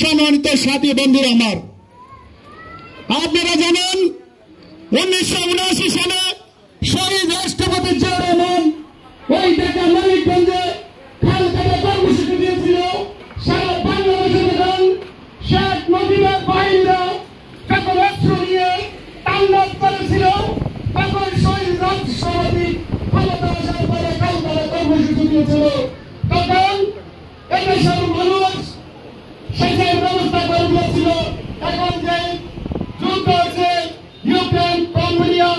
সম্মানিত সাথী বন্ধুরা আমার, আপনারা জানেন 1979 সালে শহীদ রাষ্ট্রপতি জিয়া রহমান ওই ঢাকা মানিকগঞ্জে খালকাটা কর্মসূচি দিয়েছিল। সারা বাংলাদেশে যখন শেখ মুজিবের বাহিনীরা যখন অস্ত্র নিয়ে তাণ্ডব করেছিল, তখন শহীদ রাষ্ট্রপতি ক্ষমতা আসার পরে খালকাটা কর্মসূচি দিয়েছিল। তখন এদেশের মানুষ সেচের ব্যবস্থা করে দিয়েছিল। এখন যে যুদ্ধ হচ্ছে ইউক্রেন, কম্বোডিয়া,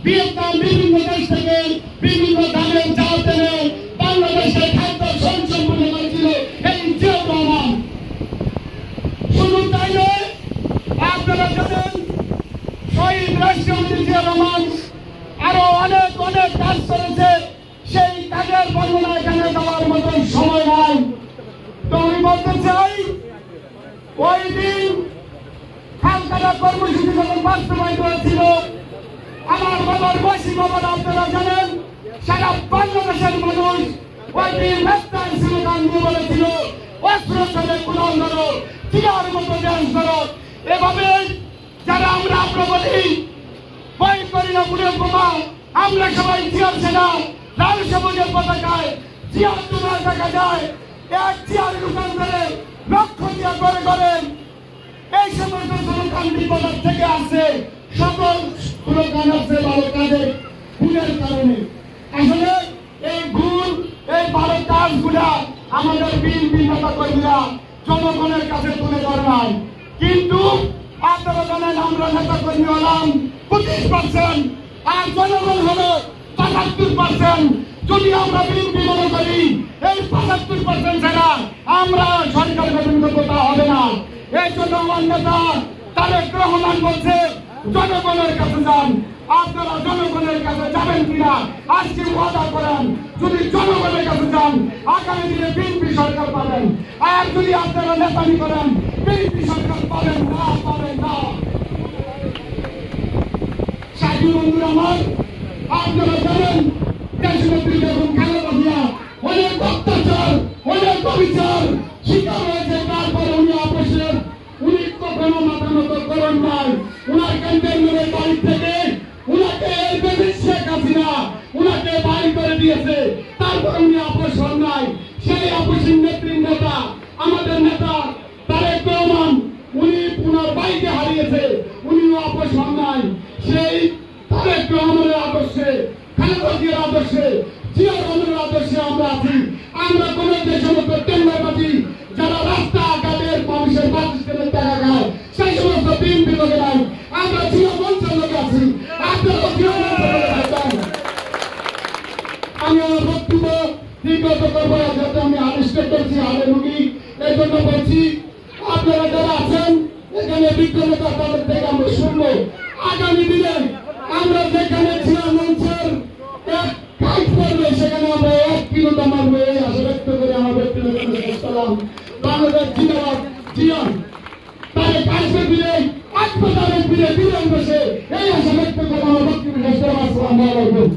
ভিয়েতনাম, বিভিন্ন দেশ থেকে বিভিন্ন দামের চাল টেনে বাংলাদেশের খাদ্য সংসম্পন্ন করেছিল এই জিয়া রহমান। শুধু তাই নয়, আপনারা জানেন শহীদ রাষ্ট্রপতি জিয়া রহমান আরো অনেক অনেক কাজ করেছে। সেই কাজের বর্ণনা এখানে দেওয়ার মতন সময় নাই। তো আমি বলতে চাই, ওই দিন খালকাটা কর্মসূচি যখন বাস্তবায়িত হয়েছিল, আমার বাবার বয়সী বাবার আপনারা জানেন সারা বাংলাদেশের মানুষ ওই দিন রাস্তায় স্লোগান দিয়ে বলেছিল, অস্ত্র ছেড়ে কুলান ধরো, চিরার মতো ড্যান্স ধরো। এভাবে যারা আমরা বলি বই করি না বুড়ের বোমা, আমরা সবাই জিয়ার সেনা, লাল সবুজের পতাকায় জিয়ার তোমার দেখা যায়। এক জিয়ার দোকান করে লক্ষ জিয়া করে করেন। এই সমস্ত স্লোগান বিপদের থেকে আসছে, সকল স্লোগান আসছে ভালো কাজে ভুলের কারণে। আসলে এই ভুল, এই ভালো কাজগুলা আমাদের বিএনপি নেতা কর্মীরা জনগণের কাছে তুলে ধরে নাই। কিন্তু আপনারা জানেন আমরা নেতা কর্মী হলাম 25%, আর জনগণ হলো 75%। যদি আমরা বিএনপি মনে করি এই 75% ছাড়া আমরা সরকার গঠন করবো, তা হবে না। এই জন্য আমার নেতা তারেক রহমান বলছে জনগণের কাছে যান। আপনারা জনগণের কাছে যাবেন কিনা আজকে ওয়াদা করেন। যদি জনগণের কাছে যান, আগামী দিনে বিএনপি সরকার পাবেন। আর যদি আপনারা নেতানি করেন, বিএনপি সরকার পাবেন না, পাবেন না। সাথী বন্ধুরা আমার, আপনারা জানেন দেশনেত্রী বেগম খালেদা জিয়া অনেক অত্যাচার, অনেক অবিচার শিকার হয়েছে। তারপরে উনি কখনো মাথা নত করেন নাই। উনার ক্যান্টনমেন্টের বাড়ি থেকে উনাকে শেখ হাসিনা উনাকে বাড়ি করে দিয়েছে। তারপরে উনি আপোষ হন নাই। সেই আপোষের নেত্রীর নেতা আমাদের নেতা তারেক রহমান, উনি উনার বাড়িকে হারিয়েছে, উনিও আপোষ হন নাই। সেই তারেক রহমানের আদর্শে, খালেদা জিয়ার আদর্শে, জিয়া রহমানের আদর্শে আমরা আছি। আমরা কোন যে সমস্ত টেন্ডারবাজি যারা রাস্তাঘাটের মানুষের বাসস্ট্যান্ডের টাকা খায়, সেই সমস্ত বিএনপি লোকে নাই। আমরা জিয়া মঞ্চের লোকে আছি। আপনারা জিয়া মঞ্চের লোকে থাকবেন। আমি আমার বক্তব্য বিগত করবো, যাতে আমি আবিষ্ট করছি হালে রুগী। এই জন্য বলছি, আপনারা যারা আছেন এখানে বিজ্ঞানীরা, তাদের থেকে আমরা শুনবো। আগামী দিনে আমরা যেখানে জিয়া মঞ্চের কাজ করবে, সেখানে আমরা 1 কিলোটা মারবো। এই আশা ব্যক্ত করে আমার ব্যক্তিগত সালাম। বাংলাদেশ জিন্দাবাদ, জিয়া তারেক আসবে দিলে, আসবে তারেক দিলে, বিলম্ব বসে, এই আশা ব্যক্ত করে আমার বক্তব্য শেষ করলাম। আসসালামু আলাইকুম।